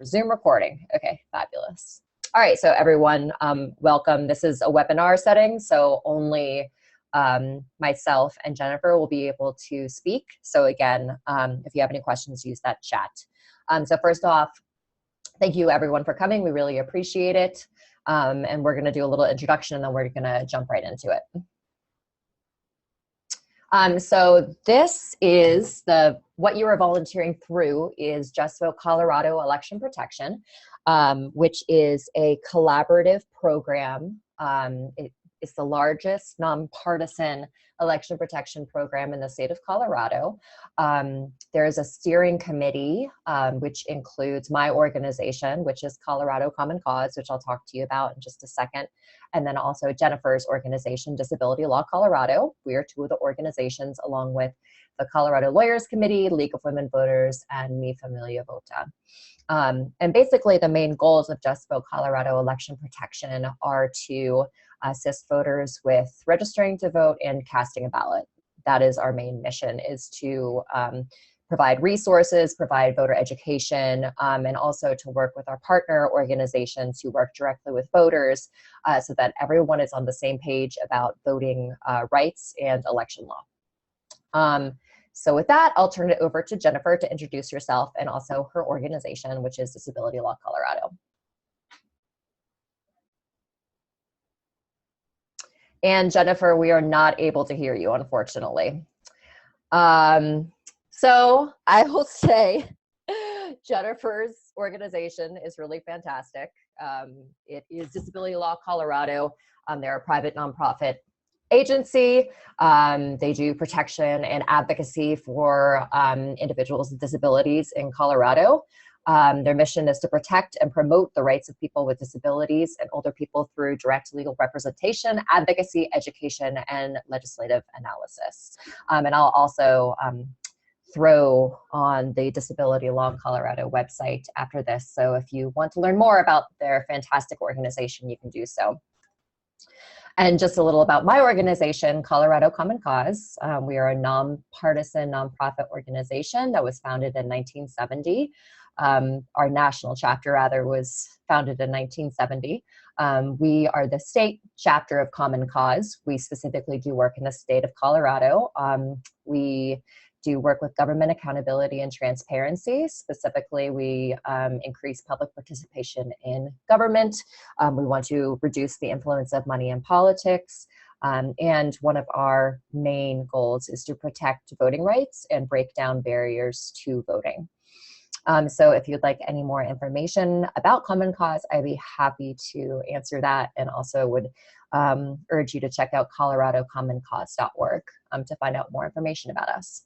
Zoom recording. Okay, fabulous. All right, so everyone, welcome. This is a webinar setting, so only myself and Jennifer will be able to speak. So again, if you have any questions, use that chat. So first off, thank you everyone for coming. We really appreciate it. And we're gonna do a little introduction and then we're gonna jump right into it. So this is what you are volunteering through is Just Vote Colorado Election Protection, which is a collaborative program. It's the largest nonpartisan election protection program in the state of Colorado. There is a steering committee, which includes my organization, which is Colorado Common Cause, which I'll talk to you about in just a second. And then also Jennifer's organization, Disability Law Colorado. We are two of the organizations along with the Colorado Lawyers Committee, League of Women Voters, and Mi Familia Vota. And basically the main goals of Just Vote Colorado Election Protection are to assist voters with registering to vote and casting a ballot. That is our main mission, is to provide resources, provide voter education, and also to work with our partner organizations who work directly with voters so that everyone is on the same page about voting rights and election law. So with that, I'll turn it over to Jennifer to introduce herself and also her organization, which is Disability Law Colorado. And Jennifer, we are not able to hear you, unfortunately. So I will say Jennifer's organization is really fantastic. It is Disability Law Colorado. They're a private nonprofit agency. They do protection and advocacy for individuals with disabilities in Colorado. Their mission is to protect and promote the rights of people with disabilities and older people through direct legal representation, advocacy, education, and legislative analysis. And I'll also throw on the Disability Law Colorado website after this. So if you want to learn more about their fantastic organization, you can do so. And just a little about my organization, Colorado Common Cause. We are a nonpartisan nonprofit organization that was founded in 1970. Our national chapter, rather, was founded in 1970. We are the state chapter of Common Cause. We specifically do work in the state of Colorado. We do work with government accountability and transparency. Specifically, we increase public participation in government. We want to reduce the influence of money in politics. And one of our main goals is to protect voting rights and break down barriers to voting. So if you'd like any more information about Common Cause, I'd be happy to answer that, and also would urge you to check out coloradocommoncause.org to find out more information about us.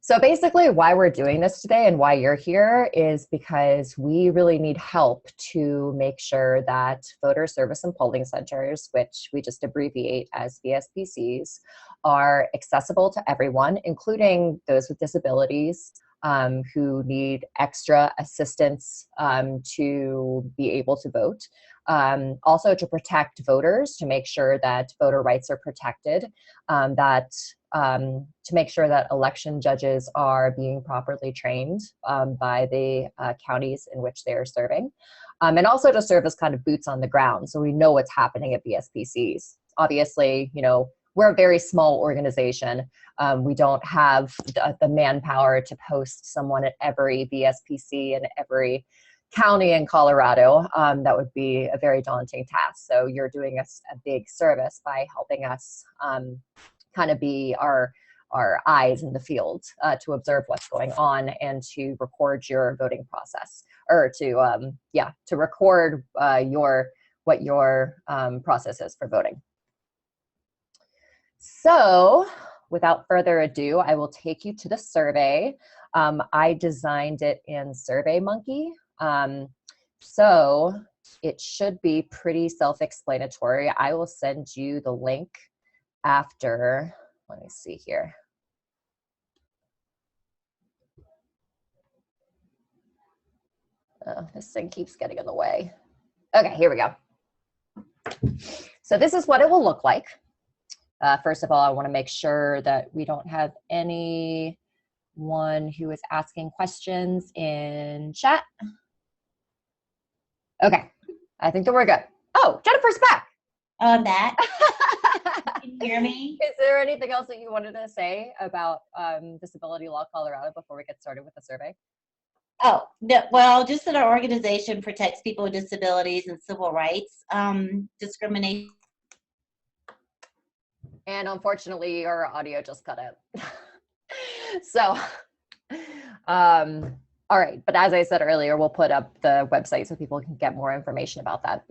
So basically why we're doing this today and why you're here is because we really need help to make sure that voter service and polling centers, which we just abbreviate as VSPCs, are accessible to everyone, including those with disabilities, who need extra assistance to be able to vote. Also to protect voters, to make sure that voter rights are protected, to make sure that election judges are being properly trained by the counties in which they are serving, and also to serve as kind of boots on the ground so we know what's happening at VSPCs. Obviously, you know, we're a very small organization. We don't have the manpower to post someone at every VSPC in every county in Colorado. That would be a very daunting task. So you're doing us a big service by helping us kind of be our eyes in the field to observe what's going on and to record your voting process, or to record what your process is for voting. So without further ado, I will take you to the survey. I designed it in SurveyMonkey. So it should be pretty self-explanatory. I will send you the link after. Let me see here. Oh, this thing keeps getting in the way. Okay, here we go. So this is what it will look like. First of all, I want to make sure that we don't have any anyone who is asking questions in chat? Okay, I think that we're good. Oh, Jennifer's back. Oh, I'm back. Can you hear me? Is there anything else that you wanted to say about Disability Law Colorado before we get started with the survey? Oh, no, well, just that our organization protects people with disabilities and civil rights discrimination. And unfortunately, your audio just cut out. So, all right. But as I said earlier, we'll put up the website so people can get more information about that.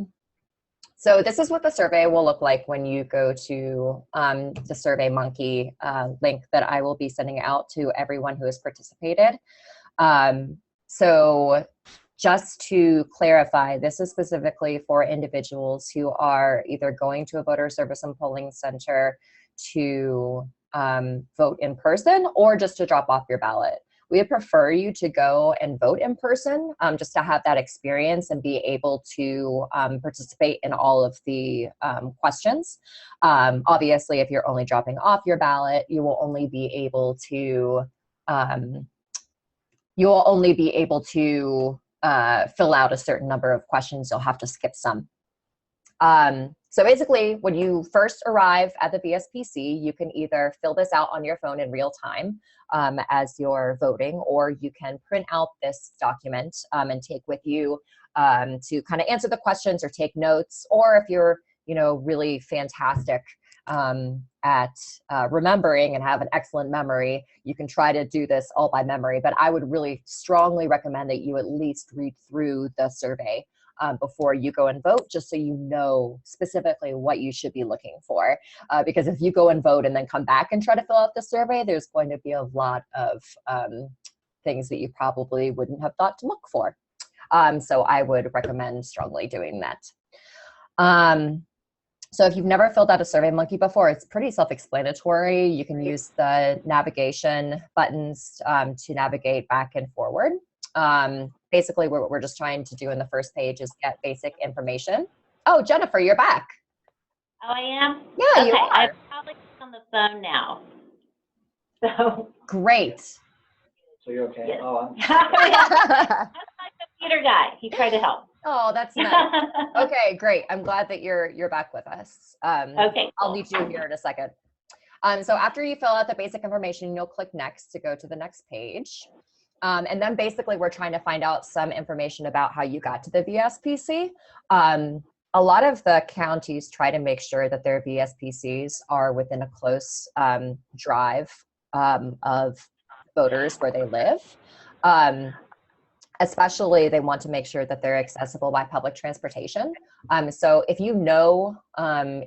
So this is what the survey will look like when you go to the SurveyMonkey link that I will be sending out to everyone who has participated. So just to clarify, this is specifically for individuals who are either going to a voter service and polling center to vote in person or just to drop off your ballot. We would prefer you to go and vote in person just to have that experience and be able to participate in all of the questions. Obviously, if you're only dropping off your ballot, you will only be able to fill out a certain number of questions. You'll have to skip some. So basically, when you first arrive at the VSPC, you can either fill this out on your phone in real time as you're voting, or you can print out this document and take with you to kind of answer the questions or take notes. Or if you're, really fantastic at remembering and have an excellent memory, you can try to do this all by memory. But I would really strongly recommend that you at least read through the survey before you go and vote, just so you know specifically what you should be looking for. Because if you go and vote and then come back and try to fill out the survey, there's going to be a lot of things that you probably wouldn't have thought to look for. So I would recommend strongly doing that. So if you've never filled out a SurveyMonkey before, it's pretty self-explanatory. You can use the navigation buttons to navigate back and forward. Basically, what we're just trying to do in the first page is get basic information. Oh, Jennifer, you're back. Oh, I am? Yeah, okay, you are. I'm probably on the phone now. So great. So you're okay? Yes. Oh, That's my computer guy. He tried to help. Oh, that's nice. Okay, great. I'm glad that you're back with us. Okay, I'll cool. need you here in a second. So after you fill out the basic information, you'll click next to go to the next page. And then basically we're trying to find out some information about how you got to the VSPC. A lot of the counties try to make sure that their VSPCs are within a close drive of voters where they live. Especially they want to make sure that they're accessible by public transportation. So if you know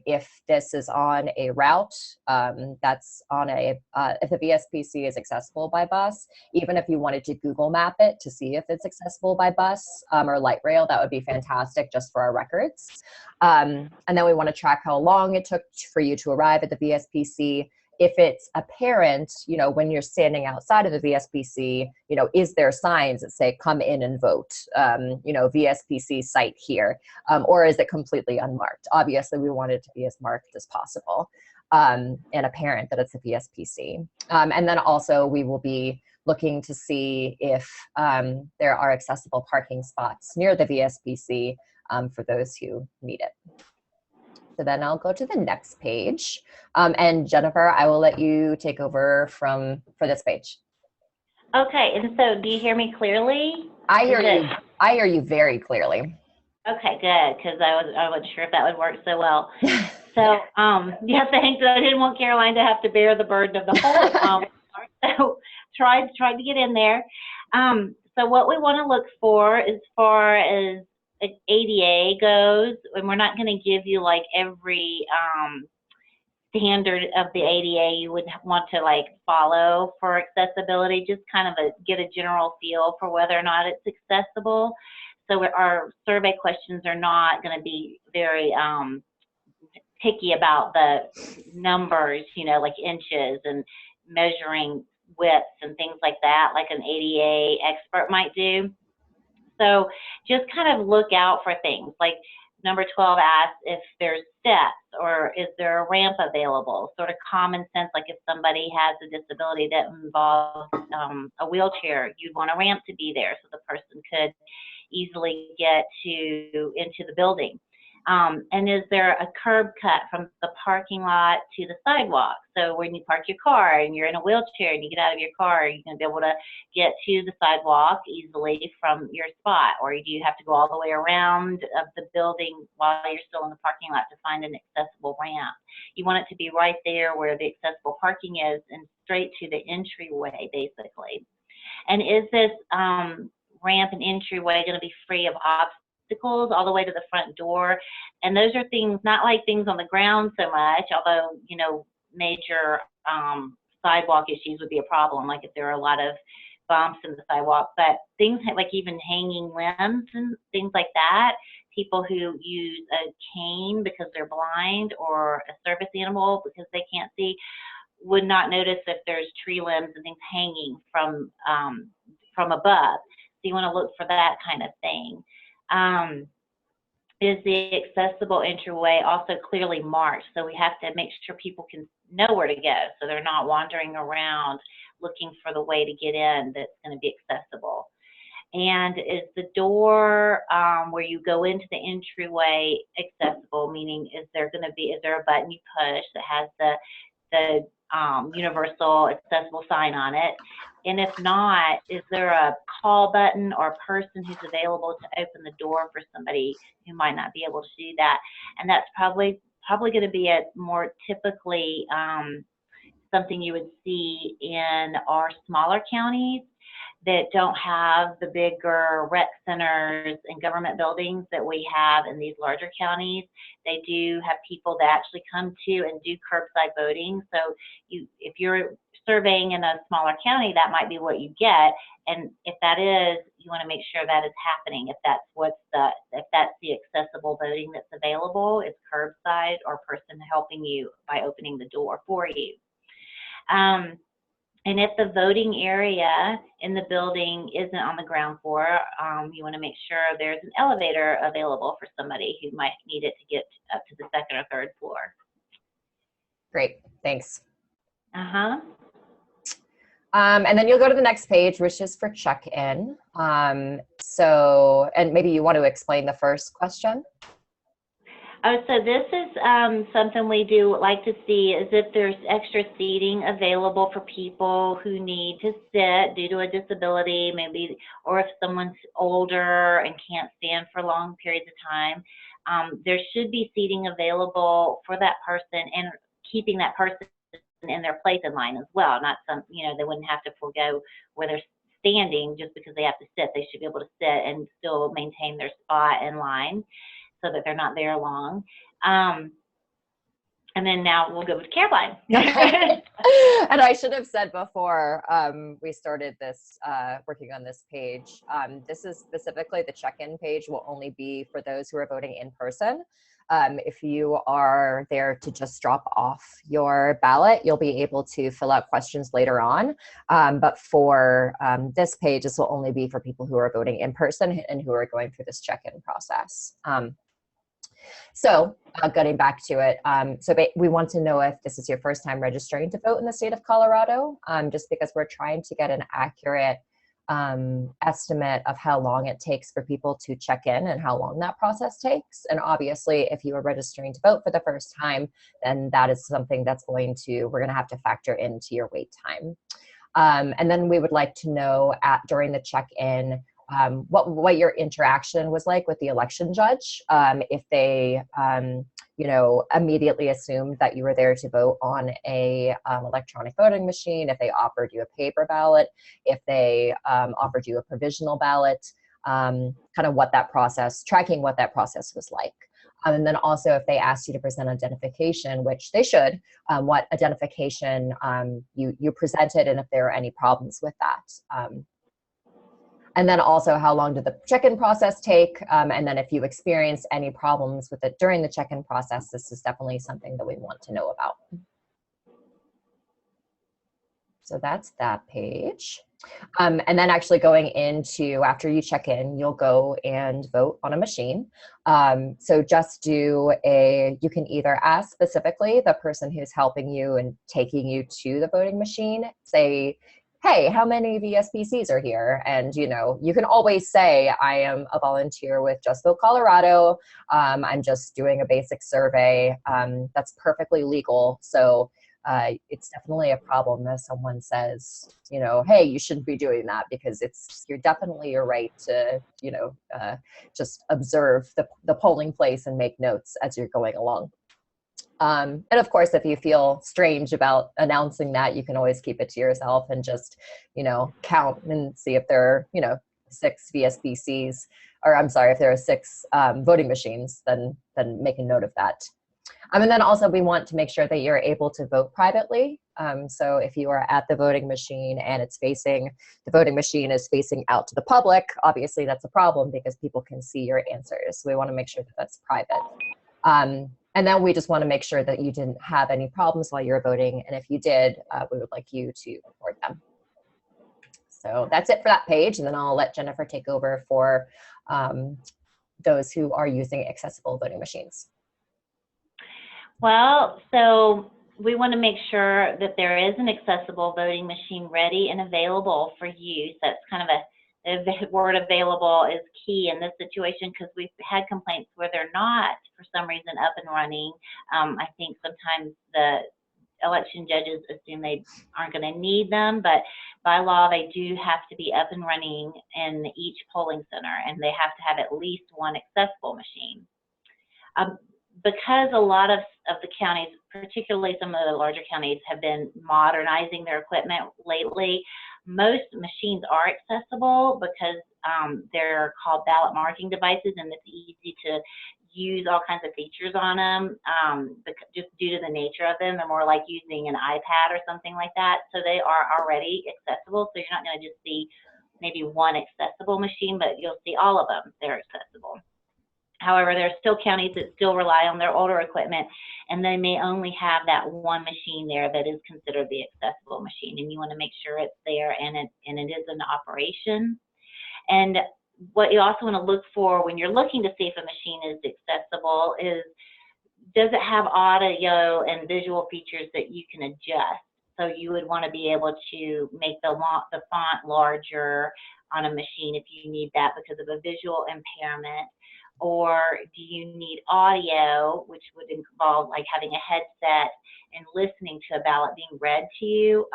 if this is on a route that's on if the VSPC is accessible by bus, even if you wanted to Google map it to see if it's accessible by bus or light rail, that would be fantastic just for our records. And then we want to track how long it took for you to arrive at the VSPC. If it's apparent, when you're standing outside of the VSPC, is there signs that say, come in and vote, VSPC site here, or is it completely unmarked? Obviously, we want it to be as marked as possible and apparent that it's a VSPC. And then also we will be looking to see if there are accessible parking spots near the VSPC for those who need it. So then I'll go to the next page. And Jennifer, I will let you take over for this page. Okay, and so do you hear me clearly? I hear you very clearly. Okay, good, because I wasn't sure if that would work so well. So yeah, thanks. I didn't want Caroline to have to bear the burden of the whole so tried to get in there. So what we want to look for as far as ADA goes, and we're not going to give you like every standard of the ADA you would want to like follow for accessibility, just kind of get a general feel for whether or not it's accessible. So our survey questions are not going to be very picky about the numbers, like inches and measuring widths and things like that, like an ADA expert might do. So just kind of look out for things like number 12 asks if there's steps or is there a ramp available, sort of common sense, like if somebody has a disability that involves a wheelchair, you'd want a ramp to be there so the person could easily get into the building. And is there a curb cut from the parking lot to the sidewalk? So when you park your car and you're in a wheelchair and you get out of your car, you're going to be able to get to the sidewalk easily from your spot, or do you have to go all the way around of the building while you're still in the parking lot to find an accessible ramp? You want it to be right there where the accessible parking is and straight to the entryway, basically. And is this ramp and entryway going to be free of obstacles all the way to the front door? And those are things, not like things on the ground so much, although, you know, major sidewalk issues would be a problem, like if there are a lot of bumps in the sidewalk, but things like even hanging limbs and things like that, people who use a cane because they're blind or a service animal because they can't see would not notice if there's tree limbs and things hanging from above. So you want to look for that kind of thing. Is the accessible entryway also clearly marked? So we have to make sure people can know where to go so they're not wandering around looking for the way to get in that's going to be accessible. And is the door where you go into the entryway accessible, meaning is there a button you push that has the universal accessible sign on it? And if not, is there a call button or a person who's available to open the door for somebody who might not be able to do that? And that's probably going to be a more typically something you would see in our smaller counties that don't have the bigger rec centers and government buildings that we have in these larger counties. They do have people that actually come to and do curbside voting. So if you're surveying in a smaller county, that might be what you get. And if that is, you want to make sure that is happening. If that's the accessible voting that's available, it's curbside or a person helping you by opening the door for you. And if the voting area in the building isn't on the ground floor, you want to make sure there's an elevator available for somebody who might need it to get up to the second or third floor. Great, thanks. Uh-huh. And then you'll go to the next page, which is for check-in. So, and maybe you want to explain the first question. Oh, so this is something we do like to see is if there's extra seating available for people who need to sit due to a disability, maybe, or if someone's older and can't stand for long periods of time. There should be seating available for that person and keeping that person in their place in line as well. Not some, they wouldn't have to forego where they're standing just because they have to sit. They should be able to sit and still maintain their spot in line, so that they're not there long. And then now we'll go with Caroline. And I should have said before we started this, working on this page, this is specifically the check-in page will only be for those who are voting in person. If you are there to just drop off your ballot, you'll be able to fill out questions later on. But for this page, this will only be for people who are voting in person and who are going through this check-in process. So getting back to it, we want to know if this is your first time registering to vote in the state of Colorado, just because we're trying to get an accurate estimate of how long it takes for people to check in and how long that process takes. And obviously, if you are registering to vote for the first time, then that is something that's we're going to have to factor into your wait time. And then we would like to know during the check-in, what your interaction was like with the election judge, if they, immediately assumed that you were there to vote on a electronic voting machine, if they offered you a paper ballot, if they offered you a provisional ballot, kind of tracking what that process was like. And then also if they asked you to present identification, which they should, what identification you presented and if there are any problems with that. And then also how long did the check-in process take? And then if you experienced any problems with it during the check-in process, this is definitely something that we want to know about. So that's that page. And then actually going into, after you check in, you'll go and vote on a machine. So just do you can either ask specifically the person who's helping you and taking you to the voting machine, say, hey, how many VSPCs are here? And, you can always say, I am a volunteer with Just Vote Colorado. I'm just doing a basic survey. That's perfectly legal. So it's definitely a problem if someone says, hey, you shouldn't be doing that, because you're definitely your right to, just observe the polling place and make notes as you're going along. And of course, if you feel strange about announcing that, you can always keep it to yourself and just, count and see if there are, 6 VSPCs, or I'm sorry, if there are 6 voting machines, then make a note of that. And then also we want to make sure that you're able to vote privately. So if you are at the voting machine and the voting machine is facing out to the public, obviously that's a problem because people can see your answers. So we want to make sure that that's private. And then we just want to make sure that you didn't have any problems while you were voting. And if you did, we would like you to report them. So that's it for that page. And then I'll let Jennifer take over for those who are using accessible voting machines. Well, so we want to make sure that there is an accessible voting machine ready and available for use. That's kind of the word available is key in this situation, because we've had complaints where they're not, for some reason, up and running. I think sometimes the election judges assume they aren't going to need them, but by law, they do have to be up and running in each polling center, and they have to have at least one accessible machine. Because a lot of the counties, particularly some of the larger counties, have been modernizing their equipment lately, most machines are accessible because they're called ballot marking devices, and it's easy to use all kinds of features on them just due to the nature of them. They're more like using an iPad or something like that. So they are already accessible. So you're not going to just see maybe one accessible machine, but you'll see all of them. They're accessible. However, there are still counties that still rely on their older equipment, and they may only have that one machine there that is considered the accessible machine, and you want to make sure it's there and it is in operation. And what you also want to look for when you're looking to see if a machine is accessible is, does it have audio and visual features that you can adjust? So you would want to be able to make the font larger on a machine if you need that because of a visual impairment. Or do you need audio, which would involve like having a headset and listening to a ballot being read to you?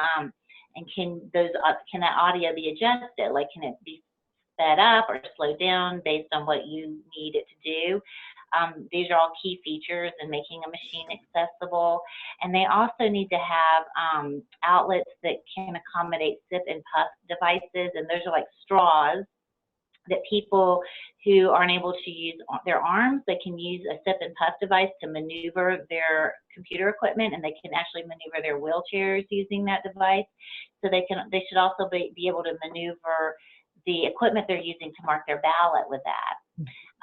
And can that audio be adjusted? Like, can it be sped up or slowed down based on what you need it to do? These are all key features in making a machine accessible. And they also need to have outlets that can accommodate sip and puff devices, and those are like straws that people who aren't able to use their arms, they can use a sip and puff device to maneuver their computer equipment, and they can actually maneuver their wheelchairs using that device. So they should also be able to maneuver the equipment they're using to mark their ballot with that.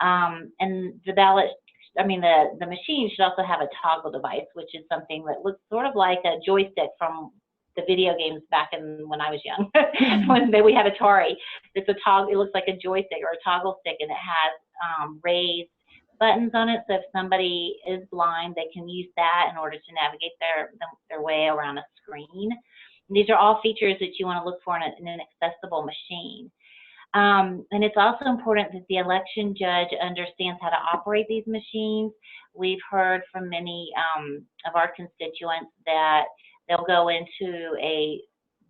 And the machine should also have a toggle device, which is something that looks sort of like a joystick from the video games back when I was young. When we had Atari, it's a toggle. It looks like a joystick or a toggle stick, and it has raised buttons on it. So if somebody is blind, they can use that in order to navigate their way around a screen. And these are all features that you want to look for in an accessible machine. And it's also important that the election judge understands how to operate these machines. We've heard from many of our constituents that they'll go into a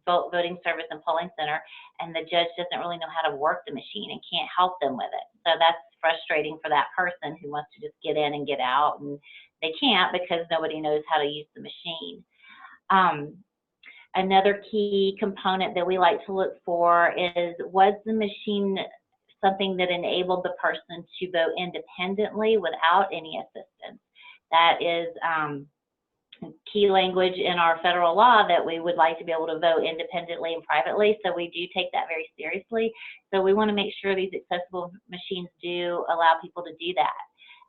voting service and polling center, and the judge doesn't really know how to work the machine and can't help them with it. So that's frustrating for that person who wants to just get in and get out, and they can't because nobody knows how to use the machine. Another key component that we like to look for is, was the machine something that enabled the person to vote independently without any assistance? That is key language in our federal law, that we would like to be able to vote independently and privately. So we do take that very seriously. So we want to make sure these accessible machines do allow people to do that.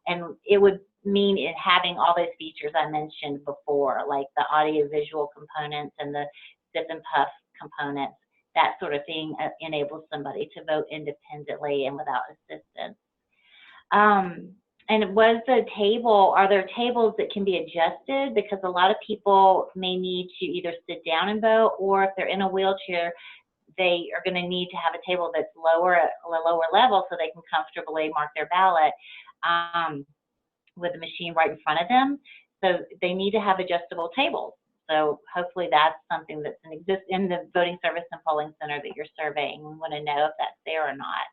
And it would mean having all those features I mentioned before, like the audio visual components and the sip and puff components, that sort of thing enables somebody to vote independently and without assistance. And are there tables that can be adjusted? Because a lot of people may need to either sit down and vote, or if they're in a wheelchair, they are going to need to have a table that's lower, at a lower level, so they can comfortably mark their ballot with the machine right in front of them. So they need to have adjustable tables. So hopefully that's something that's in the voting service and polling center that you're surveying. We want to know if that's there or not.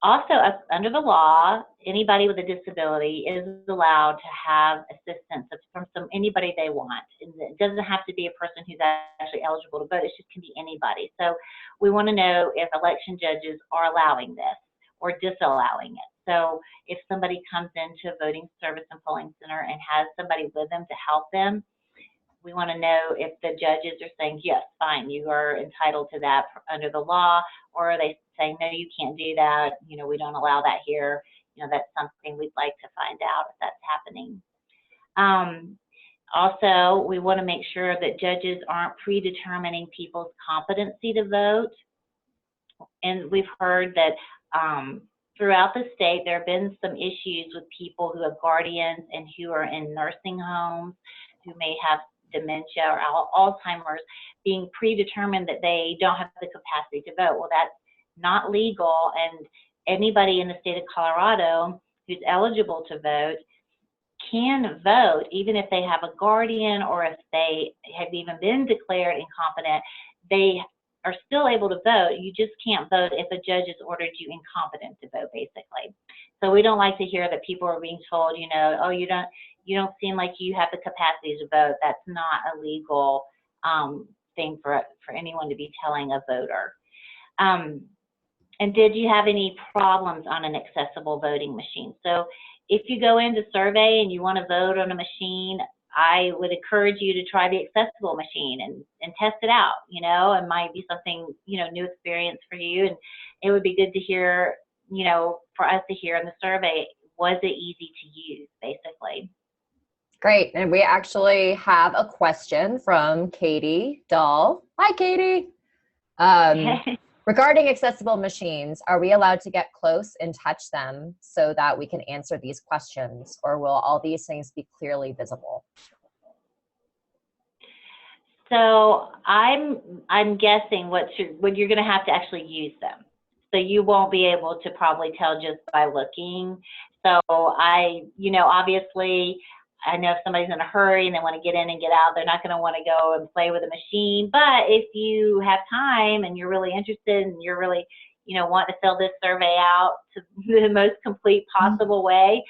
Also, under the law, anybody with a disability is allowed to have assistance from anybody they want. And it doesn't have to be a person who's actually eligible to vote. It just can be anybody. So we want to know if election judges are allowing this or disallowing it. So if somebody comes into a voting service and polling center and has somebody with them to help them, we want to know if the judges are saying, yes, fine, you are entitled to that under the law, or are they saying, no, you can't do that, we don't allow that here. That's something we'd like to find out if that's happening. Also, we want to make sure that judges aren't predetermining people's competency to vote. And we've heard that throughout the state, there have been some issues with people who have guardians and who are in nursing homes, who may have dementia or Alzheimer's, being predetermined that they don't have the capacity to vote. Well, that's not legal, and anybody in the state of Colorado who's eligible to vote can vote, even if they have a guardian or if they have even been declared incompetent. They are still able to vote. You just can't vote if a judge has ordered you incompetent to vote, basically. So we don't like to hear that people are being told, oh, you don't seem like you have the capacity to vote. That's not a legal thing for anyone to be telling a voter. And did you have any problems on an accessible voting machine? So if you go into survey and you want to vote on a machine, I would encourage you to try the accessible machine and test it out. It might be something, new experience for you. And it would be good to hear, for us to hear in the survey, was it easy to use, basically? Great. And we actually have a question from Katie Dahl. Hi, Katie. Regarding accessible machines, are we allowed to get close and touch them so that we can answer these questions, or will all these things be clearly visible? So I'm guessing what you're going to have to actually use them. So you won't be able to probably tell just by looking. So obviously, I know if somebody's in a hurry and they want to get in and get out, they're not going to want to go and play with a machine. But if you have time and you're really interested and you're really, want to fill this survey out to the most complete possible way,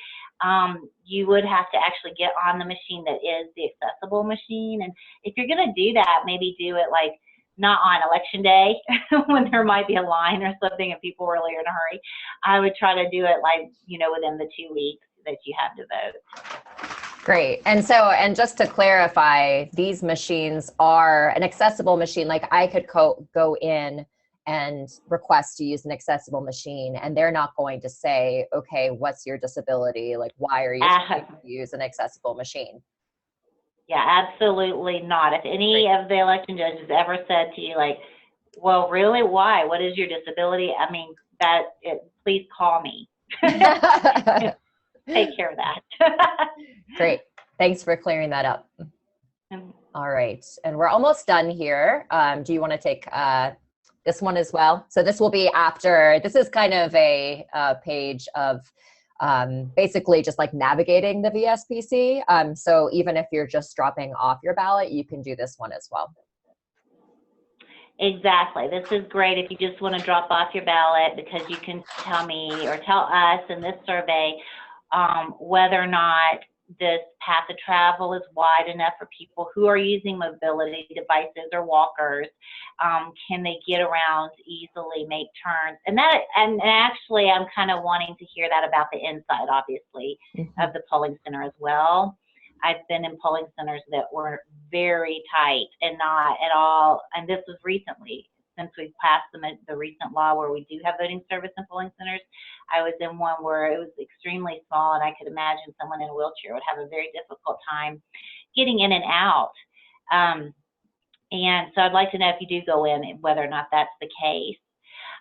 you would have to actually get on the machine that is the accessible machine. And if you're going to do that, maybe do it like not on election day when there might be a line or something and people really are in a hurry. I would try to do it like, within the 2 weeks that you have to vote. Great. And just to clarify, these machines are an accessible machine. Like I could go in and request to use an accessible machine, and they're not going to say, okay, what's your disability? Like, why are you trying to use an accessible machine? Yeah, absolutely not. If any of the election judges ever said to you, like, well, really, why? What is your disability? I mean, please call me. Take care of that. Great. Thanks for clearing that up. All right. And we're almost done here. Do you want to take this one as well? So this will be after, this is kind of a page of basically just like navigating the VSPC. So even if you're just dropping off your ballot, you can do this one as well. Exactly. This is great if you just want to drop off your ballot, because you can tell me or tell us in this survey whether or not this path of travel is wide enough for people who are using mobility devices or walkers. Can they get around easily, make turns? And actually, I'm kind of wanting to hear that about the inside, obviously, of the polling center as well. I've been in polling centers that were very tight and not at all, and this was recently, since we passed the recent law where we do have voting service in polling centers. I was in one where it was extremely small, and I could imagine someone in a wheelchair would have a very difficult time getting in and out. And so I'd like to know if you do go in, whether or not that's the case.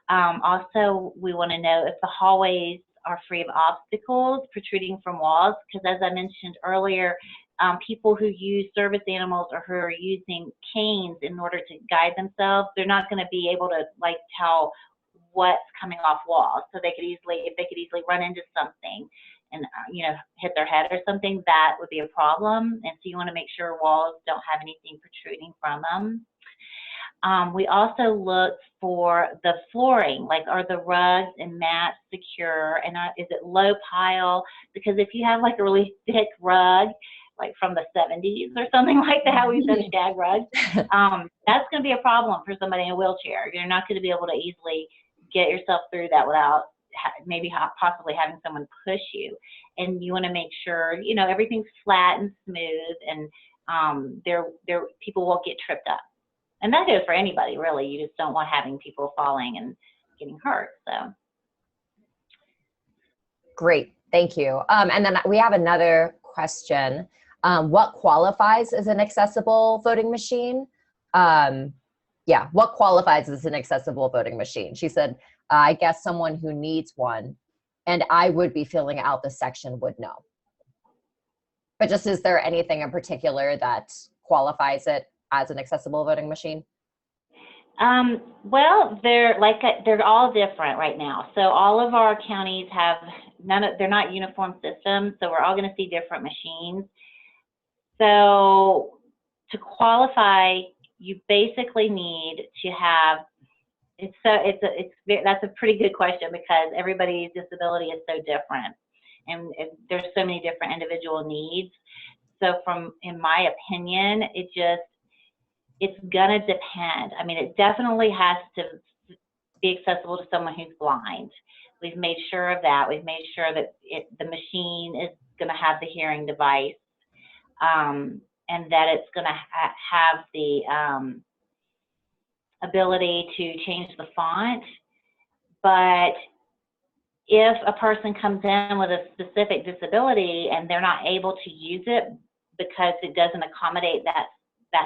Also, we want to know if the hallways are free of obstacles protruding from walls, because as I mentioned earlier, people who use service animals or who are using canes in order to guide themselves, they're not going to be able to like tell what's coming off walls. So they could easily, if they could easily run into something and you know, hit their head or something, that would be a problem. And so you want to make sure walls don't have anything protruding from them. We also look for the flooring, like are the rugs and mats secure, and is it low pile? Because if you have like a really thick rug, like from the 70s or something like that, we said shag rugs, that's going to be a problem for somebody in a wheelchair. You're not going to be able to easily get yourself through that without maybe possibly having someone push you. And you want to make sure, you know, everything's flat and smooth, and people won't get tripped up. And that goes for anybody, really. You just don't want having people falling and getting hurt. So. Great, thank you. And then we have another question. What qualifies as an accessible voting machine? Yeah, what qualifies as an accessible voting machine? She said, I guess someone who needs one, and I would be filling out the section would know. But just, is there anything in particular that qualifies it as an accessible voting machine? Well, they're all different right now. So all of our counties have they're not uniform systems, so we're all going to see different machines. So to qualify, you basically need to have, that's a pretty good question, because everybody's disability is so different, and there's so many different individual needs. So in my opinion, it's gonna depend. I mean, it definitely has to be accessible to someone who's blind. We've made sure of that. We've made sure that the machine is gonna have the hearing device, and that it's gonna have the ability to change the font. But if a person comes in with a specific disability and they're not able to use it because it doesn't accommodate that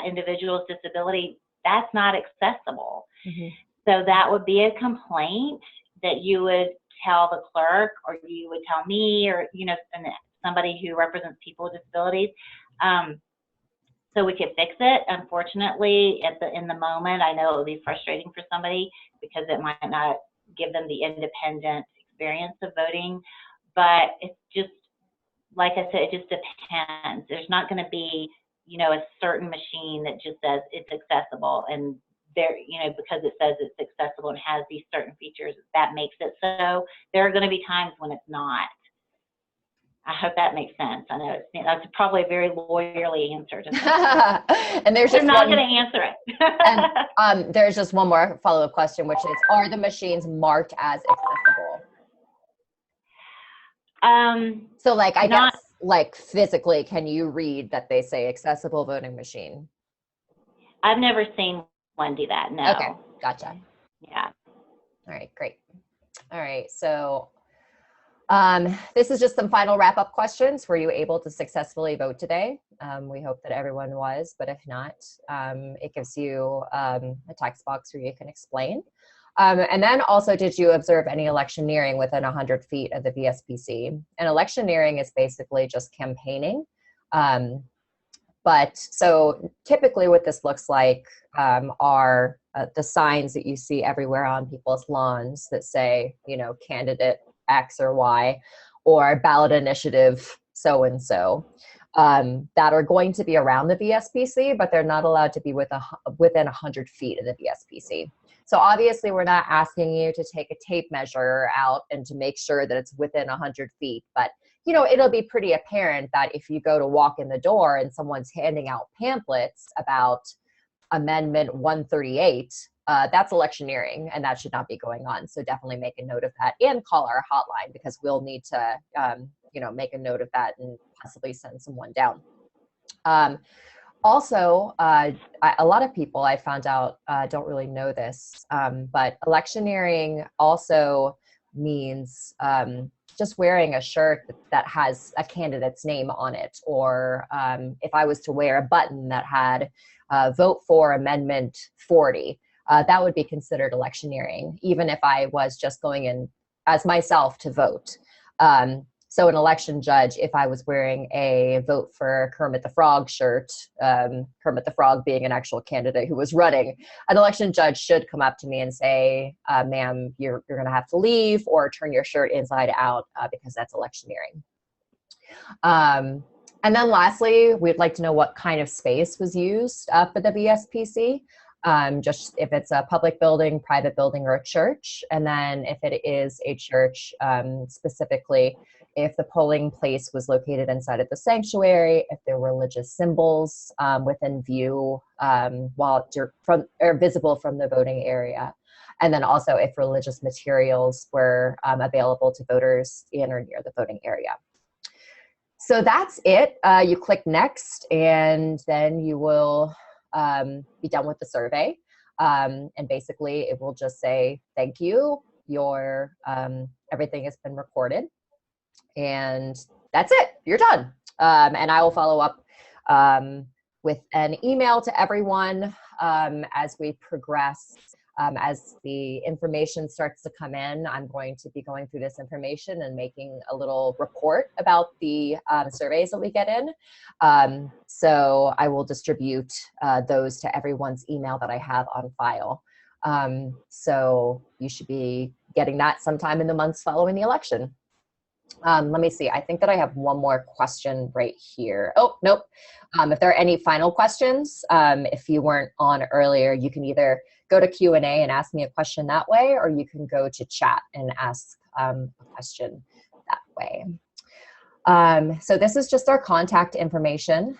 individual's disability, that's not accessible. Mm-hmm. So that would be a complaint that you would tell the clerk, or you would tell me, or you know, somebody who represents people with disabilities. So we could fix it. Unfortunately, in the moment, I know it would be frustrating for somebody because it might not give them the independent experience of voting. But it's just, like I said, it just depends. There's not going to be, you know, a certain machine that just says it's accessible, and there, you know, because it says it's accessible and has these certain features, that makes it so. There are going to be times when it's not. I hope that makes sense. I know that's probably a very lawyerly answer to that. And there's I'm not going to answer it. And there's just one more follow-up question, which is, are the machines marked as accessible? So like, I guess, like physically, can you read that they say accessible voting machine? I've never seen one do that, no. Okay, gotcha. Yeah. All right, great. All right, so this is just some final wrap-up questions. Were you able to successfully vote today? We hope that everyone was, but if not, it gives you a text box where you can explain. And then also, did you observe any electioneering within 100 feet of the VSPC? And electioneering is basically just campaigning. But so typically what this looks like are the signs that you see everywhere on people's lawns that say, you know, candidate X or Y, or ballot initiative so-and-so, that are going to be around the VSPC, but they're not allowed to be within 100 feet of the VSPC. So obviously we're not asking you to take a tape measure out and to make sure that it's within 100 feet, but you know, it'll be pretty apparent that if you go to walk in the door and someone's handing out pamphlets about Amendment 138, that's electioneering, and that should not be going on. So definitely make a note of that and call our hotline, because we'll need to, you know, make a note of that and possibly send someone down. Also, a lot of people I found out don't really know this, but electioneering also means just wearing a shirt that has a candidate's name on it, or if I was to wear a button that had vote for Amendment 40. That would be considered electioneering, even if I was just going in as myself to vote. So an election judge, if I was wearing a vote for Kermit the Frog shirt, Kermit the Frog being an actual candidate who was running, an election judge should come up to me and say, ma'am, you're going to have to leave or turn your shirt inside out because that's electioneering. And then lastly, we'd like to know what kind of space was used for the VSPC. Just if it's a public building, private building, or a church. And then if it is a church, specifically, if the polling place was located inside of the sanctuary, if there were religious symbols within view or visible from the voting area. And then also if religious materials were available to voters in or near the voting area. So that's it. You click next, and then you will be done with the survey. And basically it will just say, thank you, your everything has been recorded. And that's it, you're done. And I will follow up with an email to everyone as we progress. As the information starts to come in, I'm going to be going through this information and making a little report about the surveys that we get in. So I will distribute those to everyone's email that I have on file. So you should be getting that sometime in the months following the election. Let me see, I think that I have one more question right here. Oh, nope. If there are any final questions, if you weren't on earlier, you can either go to Q&A and ask me a question that way, or you can go to chat and ask a question that way. So this is just our contact information.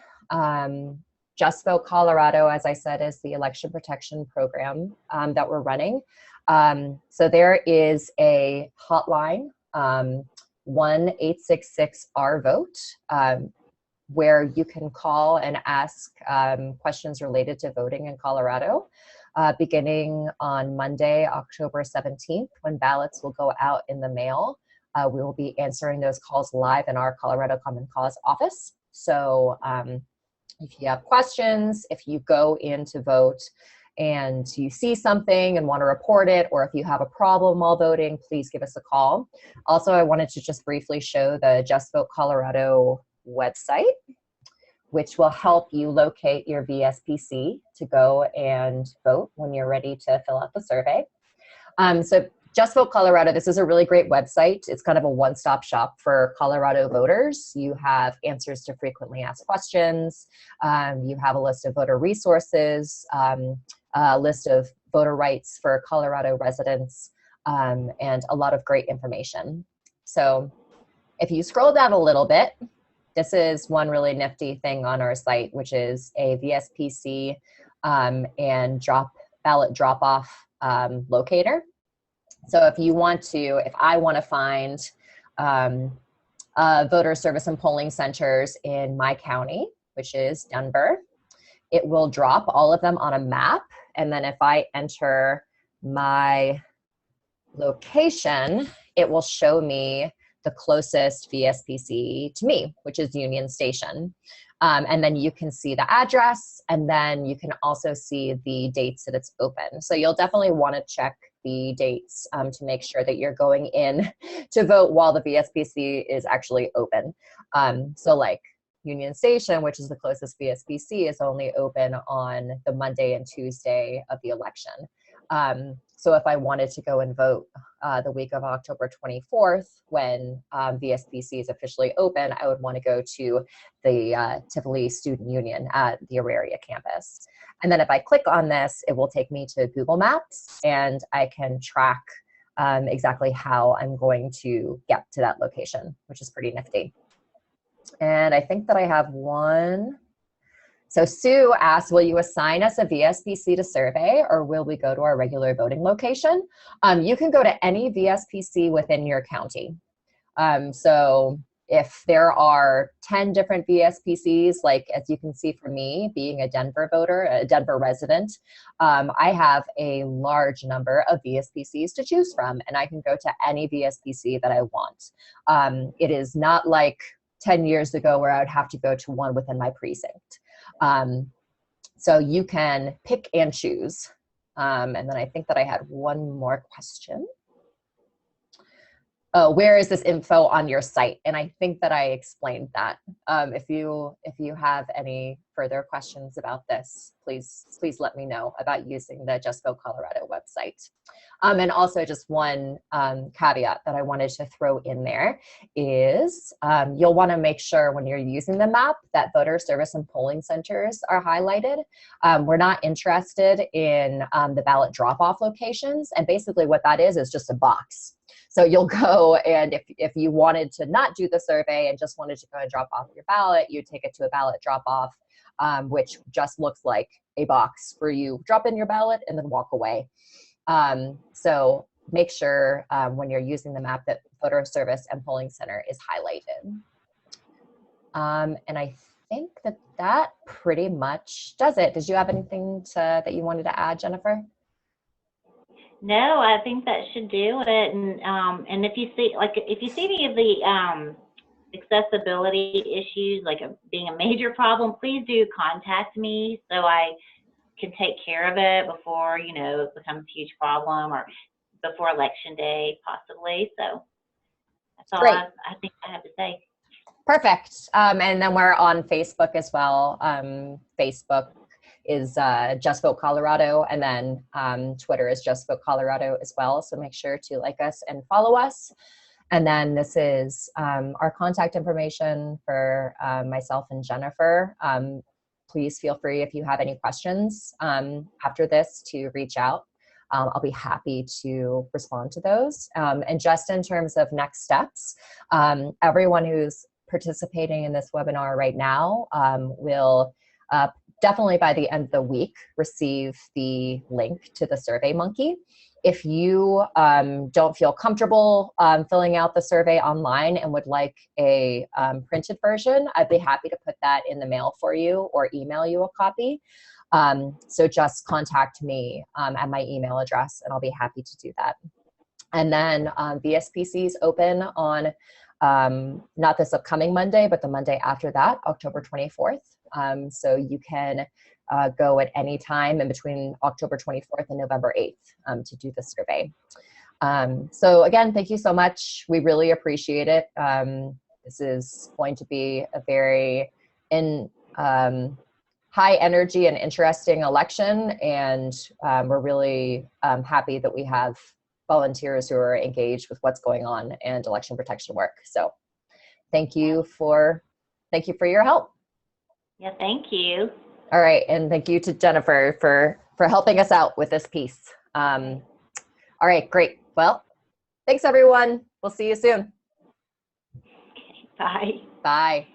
Just Vote Colorado, as I said, is the election protection program that we're running. So there is a hotline, 1-866-RVOTE, where you can call and ask questions related to voting in Colorado, beginning on Monday, October 17th, when ballots will go out in the mail. We will be answering those calls live in our Colorado Common Cause office. So if you have questions, if you go in to vote and you see something and want to report it, or if you have a problem while voting, please give us a call. Also, I wanted to just briefly show the Just Vote Colorado website, which will help you locate your VSPC to go and vote when you're ready to fill out the survey. So Just Vote Colorado, this is a really great website. It's kind of a one-stop shop for Colorado voters. You have answers to frequently asked questions. You have a list of voter resources, a list of voter rights for Colorado residents, and a lot of great information. So if you scroll down a little bit, this is one really nifty thing on our site, which is a VSPC and ballot drop-off locator. So if I want to find voter service and polling centers in my county, which is Denver, it will drop all of them on a map. And then if I enter my location, it will show me the closest VSPC to me, which is Union Station. And then you can see the address, and then you can also see the dates that it's open. So you'll definitely want to check the dates to make sure that you're going in to vote while the VSPC is actually open. So like Union Station, which is the closest VSPC, is only open on the Monday and Tuesday of the election. So if I wanted to go and vote the week of October 24th, when VSPC is officially open, I would want to go to the Tivoli Student Union at the Auraria campus. And then if I click on this, it will take me to Google Maps, and I can track exactly how I'm going to get to that location, which is pretty nifty. And I think that I have one. So Sue asked, will you assign us a VSPC to survey, or will we go to our regular voting location? You can go to any VSPC within your county. So if there are 10 different VSPCs, like as you can see for me, being a Denver voter, a Denver resident, I have a large number of VSPCs to choose from, and I can go to any VSPC that I want. It is not like 10 years ago where I would have to go to one within my precinct. So you can pick and choose. And then I think that I had one more question. Oh, where is this info on your site? And I think that I explained that. If you have any further questions about this, please let me know about using the Just Vote Colorado website. And also just one caveat that I wanted to throw in there is you'll want to make sure when you're using the map that voter service and polling centers are highlighted. We're not interested in the ballot drop-off locations. And basically what that is just a box. So you'll go, and if you wanted to not do the survey and just wanted to go and drop off your ballot, you take it to a ballot drop-off, which just looks like a box where you drop in your ballot and then walk away. So make sure when you're using the map that voter service and polling center is highlighted. And I think that pretty much does it. Did you have anything that you wanted to add, Jennifer? No, I think that should do it. And if you see any of the accessibility issues being a major problem, please do contact me so I can take care of it before it becomes a huge problem, or before election day possibly. So that's all I think I have to say. Perfect. And then we're on Facebook as well. Facebook is Just Vote Colorado, and then Twitter is Just Vote Colorado as well. So make sure to like us and follow us. And then this is our contact information for myself and Jennifer. Please feel free, if you have any questions after this, to reach out. I'll be happy to respond to those. And just in terms of next steps, everyone who's participating in this webinar right now will definitely by the end of the week receive the link to the SurveyMonkey. If you don't feel comfortable filling out the survey online and would like a printed version, I'd be happy to put that in the mail for you or email you a copy. So just contact me at my email address and I'll be happy to do that. And then VSPC is open on not this upcoming Monday, but the Monday after that, October 24th. So you can go at any time in between October 24th and November 8th to do the survey. So again, thank you so much. We really appreciate it. This is going to be a very high energy and interesting election, and we're really happy that we have volunteers who are engaged with what's going on and election protection work. So thank you for your help. Yeah, thank you. All right, and thank you to Jennifer for helping us out with this piece. All right, great. Well, thanks everyone. We'll see you soon. Okay, bye. Bye.